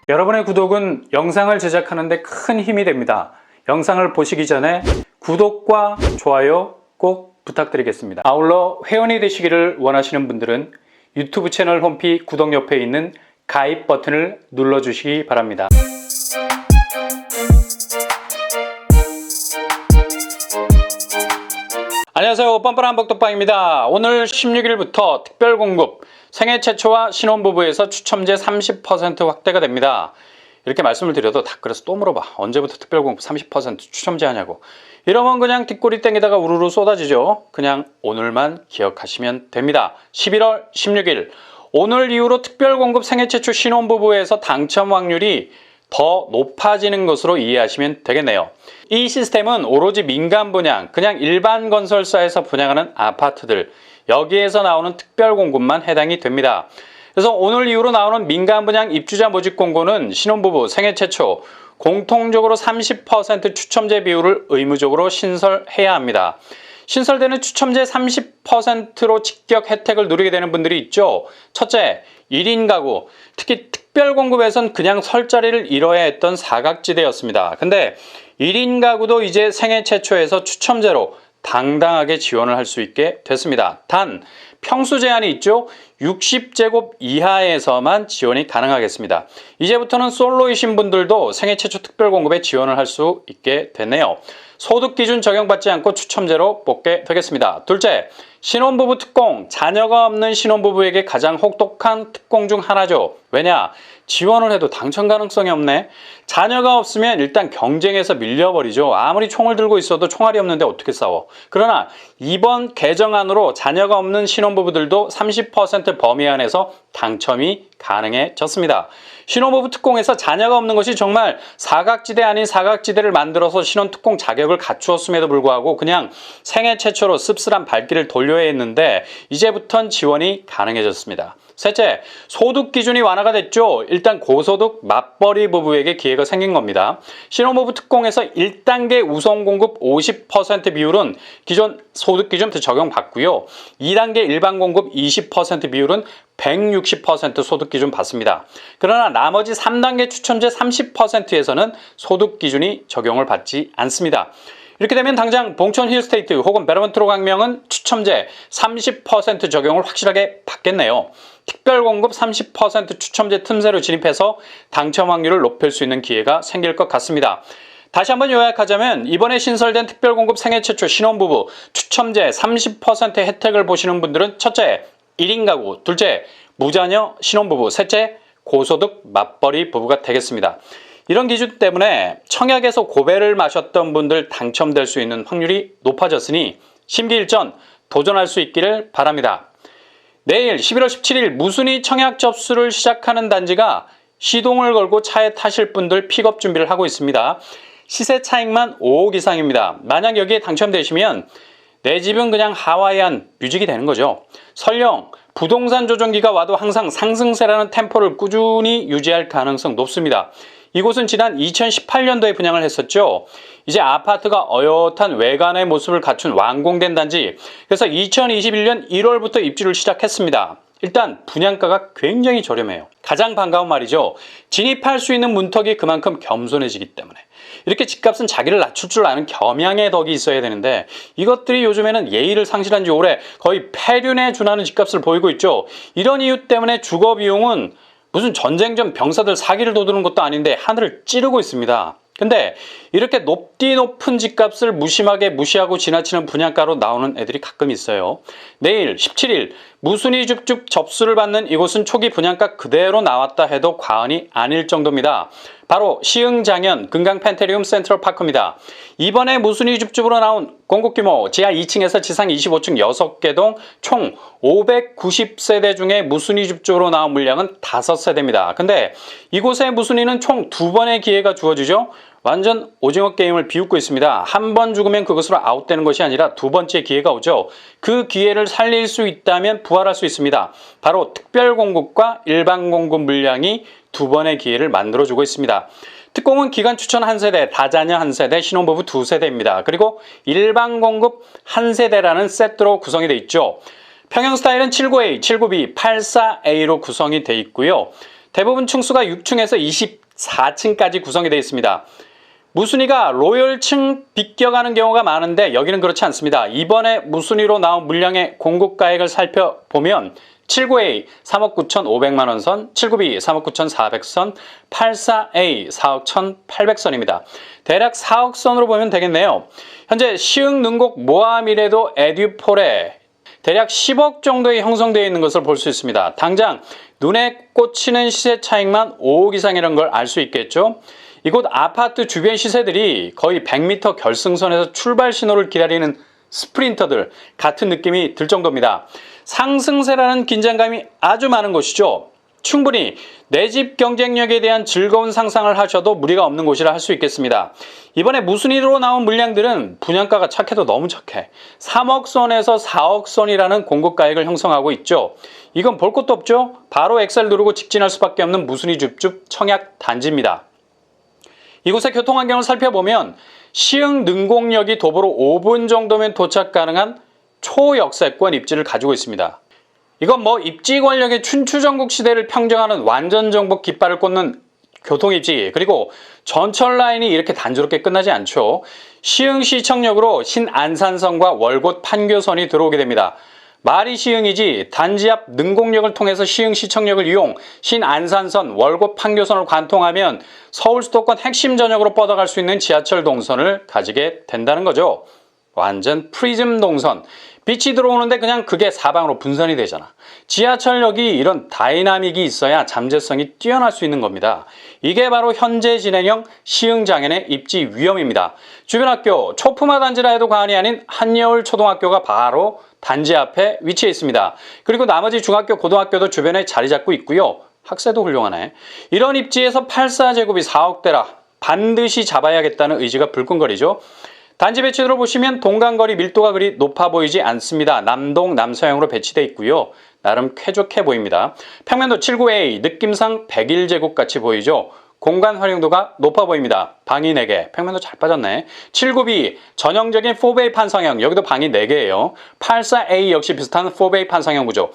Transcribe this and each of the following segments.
여러분의 구독은 영상을 제작하는 데 큰 힘이 됩니다. 영상을 보시기 전에 구독과 좋아요 꼭 부탁드리겠습니다. 아울러 회원이 되시기를 원하시는 분들은 유튜브 채널 홈피 구독 옆에 있는 가입 버튼을 눌러주시기 바랍니다. 안녕하세요. 뻔뻔한 복덕방입니다. 오늘 16일부터 특별공급 생애 최초와 신혼부부에서 추첨제 30% 확대가 됩니다. 이렇게 말씀을 드려도 다 그래서 또 물어봐. 언제부터 특별공급 30% 추첨제 하냐고. 이러면 그냥 뒷골이 땡기다가 우르르 쏟아지죠. 그냥 오늘만 기억하시면 됩니다. 11월 16일 오늘 이후로 특별공급 생애 최초 신혼부부에서 당첨 확률이 더 높아지는 것으로 이해하시면 되겠네요. 이 시스템은 오로지 민간 분양, 그냥 일반 건설사에서 분양하는 아파트들, 여기에서 나오는 특별 공급만 해당이 됩니다. 그래서 오늘 이후로 나오는 민간 분양 입주자 모집 공고는 신혼부부 생애 최초 공통적으로 30% 추첨제 비율을 의무적으로 신설해야 합니다. 신설되는 추첨제 30%로 직격 혜택을 누리게 되는 분들이 있죠. 첫째, 1인 가구, 특히 특별공급에선 그냥 설 자리를 잃어야 했던 사각지대였습니다. 근데 1인 가구도 이제 생애 최초에서 추첨제로 당당하게 지원을 할 수 있게 됐습니다. 단, 평수 제한이 있죠. 60제곱 이하에서만 지원이 가능하겠습니다. 이제부터는 솔로이신 분들도 생애 최초 특별공급에 지원을 할 수 있게 됐네요. 소득기준 적용받지 않고 추첨제로 뽑게 되겠습니다. 둘째, 신혼부부 특공, 자녀가 없는 신혼부부에게 가장 혹독한 특공 중 하나죠. 왜냐? 지원을 해도 당첨 가능성이 없네. 자녀가 없으면 일단 경쟁에서 밀려버리죠. 아무리 총을 들고 있어도 총알이 없는데 어떻게 싸워. 그러나 이번 개정안으로 자녀가 없는 신혼부부들도 30% 범위 안에서 당첨이 가능해졌습니다. 신혼부부 특공에서 자녀가 없는 것이 정말 사각지대 아닌 사각지대를 만들어서 신혼특공 자격을 갖추었음에도 불구하고 그냥 생애 최초로 씁쓸한 발길을 돌려야 했는데 이제부턴 지원이 가능해졌습니다. 셋째, 소득 기준이 완화가 됐죠. 일단 고소득 맞벌이 부부에게 기회가 생긴 겁니다. 신혼부부 특공에서 1단계 우선 공급 50% 비율은 기존 소득 기준 적용받고요. 2단계 일반 공급 20% 비율은 160% 소득 기준 받습니다. 그러나 나머지 3단계 추첨제 30%에서는 소득 기준이 적용을 받지 않습니다. 이렇게 되면 당장 봉천 힐스테이트 혹은 베르몬트로 강명은 추첨제 30% 적용을 확실하게 받겠네요. 특별공급 30% 추첨제 틈새로 진입해서 당첨 확률을 높일 수 있는 기회가 생길 것 같습니다. 다시 한번 요약하자면 이번에 신설된 특별공급 생애 최초 신혼부부 추첨제 30% 혜택을 보시는 분들은 첫째, 1인 가구, 둘째, 무자녀 신혼부부, 셋째, 고소득 맞벌이 부부가 되겠습니다. 이런 기준 때문에 청약에서 고배를 마셨던 분들 당첨될 수 있는 확률이 높아졌으니 심기일전 도전할 수 있기를 바랍니다. 내일 11월 17일 무순위 청약 접수를 시작하는 단지가 시동을 걸고 차에 타실 분들 픽업 준비를 하고 있습니다. 시세 차익만 5억 이상입니다. 만약 여기에 당첨되시면 내 집은 그냥 하와이안 뮤직이 되는 거죠. 설령 부동산 조정기가 와도 항상 상승세라는 템포를 꾸준히 유지할 가능성 높습니다. 이곳은 지난 2018년도에 분양을 했었죠. 이제 아파트가 어엿한 외관의 모습을 갖춘 완공된 단지. 그래서 2021년 1월부터 입주를 시작했습니다. 일단 분양가가 굉장히 저렴해요. 가장 반가운 말이죠. 진입할 수 있는 문턱이 그만큼 겸손해지기 때문에. 이렇게 집값은 자기를 낮출 줄 아는 겸양의 덕이 있어야 되는데 이것들이 요즘에는 예의를 상실한 지 오래 거의 폐륜에 준하는 집값을 보이고 있죠. 이런 이유 때문에 주거 비용은 무슨 전쟁 전 병사들 사기를 돋우는 것도 아닌데 하늘을 찌르고 있습니다. 근데 이렇게 높은 집값을 무심하게 무시하고 지나치는 분양가로 나오는 애들이 가끔 있어요. 내일 17일 무순위 줍줍 접수를 받는 이곳은 초기 분양가 그대로 나왔다 해도 과언이 아닐 정도입니다. 바로 시흥장현 금강 펜테리움 센트럴파크입니다. 이번에 무순위 줍줍으로 나온 공급 규모 지하 2층에서 지상 25층 6개 동 총 590세대 중에 무순위 줍줍으로 나온 물량은 5세대입니다. 근데 이곳의 무순위는 총 2번의 기회가 주어지죠. 완전 오징어 게임을 비웃고 있습니다. 한 번 죽으면 그것으로 아웃되는 것이 아니라 두 번째 기회가 오죠. 그 기회를 살릴 수 있다면 부활할 수 있습니다. 바로 특별공급과 일반공급 물량이 두 번의 기회를 만들어주고 있습니다. 특공은 기간 추천 1세대, 다자녀 1세대, 신혼부부 2세대입니다. 그리고 일반공급 1세대라는 세트로 구성이 되어 있죠. 평형 스타일은 79A, 79B, 84A로 구성이 되어 있고요. 대부분 층수가 6층에서 24층까지 구성이 되어 있습니다. 무순위가 로열층 비껴가는 경우가 많은데 여기는 그렇지 않습니다. 이번에 무순위로 나온 물량의 공급가액을 살펴보면 79A 3억 9,500만 원 선, 79B 3억 9,400선, 84A 4억 1,800선입니다. 대략 4억 선으로 보면 되겠네요. 현재 시흥, 능곡, 모하미래도, 에듀폴에 대략 10억 정도의 형성되어 있는 것을 볼 수 있습니다. 당장 눈에 꽂히는 시세 차익만 5억 이상이라는 걸 알 수 있겠죠. 이곳 아파트 주변 시세들이 거의 100m 결승선에서 출발 신호를 기다리는 스프린터들 같은 느낌이 들 정도입니다. 상승세라는 긴장감이 아주 많은 곳이죠. 충분히 내 집 경쟁력에 대한 즐거운 상상을 하셔도 무리가 없는 곳이라 할 수 있겠습니다. 이번에 무순위로 나온 물량들은 분양가가 착해도 너무 착해. 3억 선에서 4억 선이라는 공급가액을 형성하고 있죠. 이건 볼 것도 없죠. 바로 엑셀 누르고 직진할 수밖에 없는 무순위 줍줍 청약 단지입니다. 이곳의 교통환경을 살펴보면 시흥 능곡역이 도보로 5분 정도면 도착 가능한 초역세권 입지를 가지고 있습니다. 이건 뭐 입지 권력의 춘추전국 시대를 평정하는 완전 정복 깃발을 꽂는 교통입지, 그리고 전철 라인이 이렇게 단조롭게 끝나지 않죠. 시흥시청역으로 신안산선과 월곶 판교선이 들어오게 됩니다. 말이 시흥이지 단지 앞 능곡역을 통해서 시흥시청역을 이용 신안산선, 월곶 판교선을 관통하면 서울 수도권 핵심 전역으로 뻗어갈 수 있는 지하철 동선을 가지게 된다는 거죠. 완전 프리즘 동선. 빛이 들어오는데 그냥 그게 사방으로 분산이 되잖아. 지하철역이 이런 다이나믹이 있어야 잠재성이 뛰어날 수 있는 겁니다. 이게 바로 현재 진행형 시흥장현의 입지 위험입니다. 주변 학교, 초품화 단지라 해도 과언이 아닌 한여울 초등학교가 바로 단지 앞에 위치해 있습니다. 그리고 나머지 중학교, 고등학교도 주변에 자리 잡고 있고요. 학세도 훌륭하네. 이런 입지에서 84제곱이 4억대라 반드시 잡아야겠다는 의지가 불끈거리죠. 단지 배치도를 보시면 동간거리 밀도가 그리 높아 보이지 않습니다. 남동, 남서형으로 배치되어 있고요. 나름 쾌적해 보입니다. 평면도 79A, 느낌상 101제곱 같이 보이죠. 공간 활용도가 높아 보입니다. 방이 4개, 평면도 잘 빠졌네. 79B, 전형적인 4베이 판상형, 여기도 방이 4개예요. 84A 역시 비슷한 4베이 판상형 구조.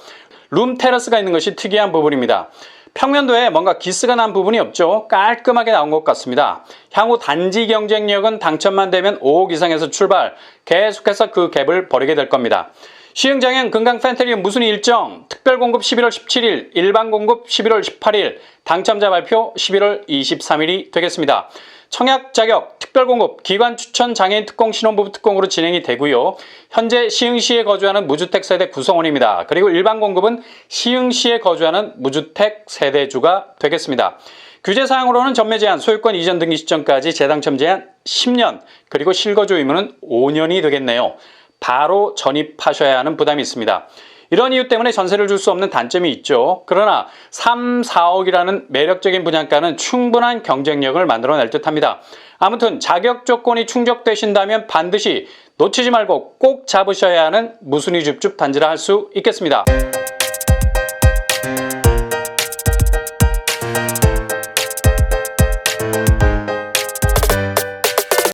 룸 테라스가 있는 것이 특이한 부분입니다. 평면도에 뭔가 기스가 난 부분이 없죠. 깔끔하게 나온 것 같습니다. 향후 단지 경쟁력은 당첨만 되면 5억 이상에서 출발, 계속해서 그 갭을 벌이게 될 겁니다. 시흥장현 금강 펜트리움 무순위 일정, 특별공급 11월 17일, 일반공급 11월 18일, 당첨자 발표 11월 23일이 되겠습니다. 청약 자격, 특별공급, 기관 추천 장애인 특공 신혼부부 특공으로 진행이 되고요. 현재 시흥시에 거주하는 무주택 세대 구성원입니다. 그리고 일반 공급은 시흥시에 거주하는 무주택 세대주가 되겠습니다. 규제사항으로는 전매 제한, 소유권 이전 등기 시점까지 재당첨 제한 10년, 그리고 실거주 의무는 5년이 되겠네요. 바로 전입하셔야 하는 부담이 있습니다. 이런 이유 때문에 전세를 줄 수 없는 단점이 있죠. 그러나 3, 4억이라는 매력적인 분양가는 충분한 경쟁력을 만들어낼 듯합니다. 아무튼 자격 조건이 충족되신다면 반드시 놓치지 말고 꼭 잡으셔야 하는 무순위 줍줍 단지라 할 수 있겠습니다.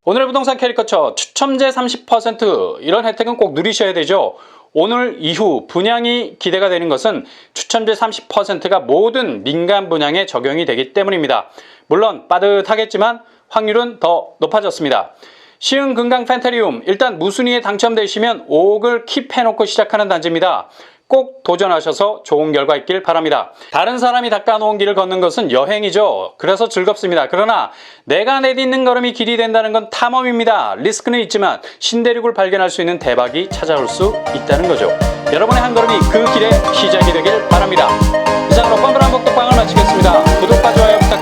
오늘의 부동산 캐리커처 추첨제 30% 이런 혜택은 꼭 누리셔야 되죠. 오늘 이후 분양이 기대가 되는 것은 추첨제 30%가 모든 민간 분양에 적용이 되기 때문입니다. 물론 빠듯하겠지만 확률은 더 높아졌습니다. 시흥 금강 펜트리움, 일단 무순위에 당첨되시면 5억을 킵해놓고 시작하는 단지입니다. 꼭 도전하셔서 좋은 결과 있길 바랍니다. 다른 사람이 닦아놓은 길을 걷는 것은 여행이죠. 그래서 즐겁습니다. 그러나 내가 내딛는 걸음이 길이 된다는 건 탐험입니다. 리스크는 있지만 신대륙을 발견할 수 있는 대박이 찾아올 수 있다는 거죠. 여러분의 한 걸음이 그 길의 시작이 되길 바랍니다. 이상으로 뻔뻔한 복덕방을 마치겠습니다. 구독과 좋아요 부탁드립니다.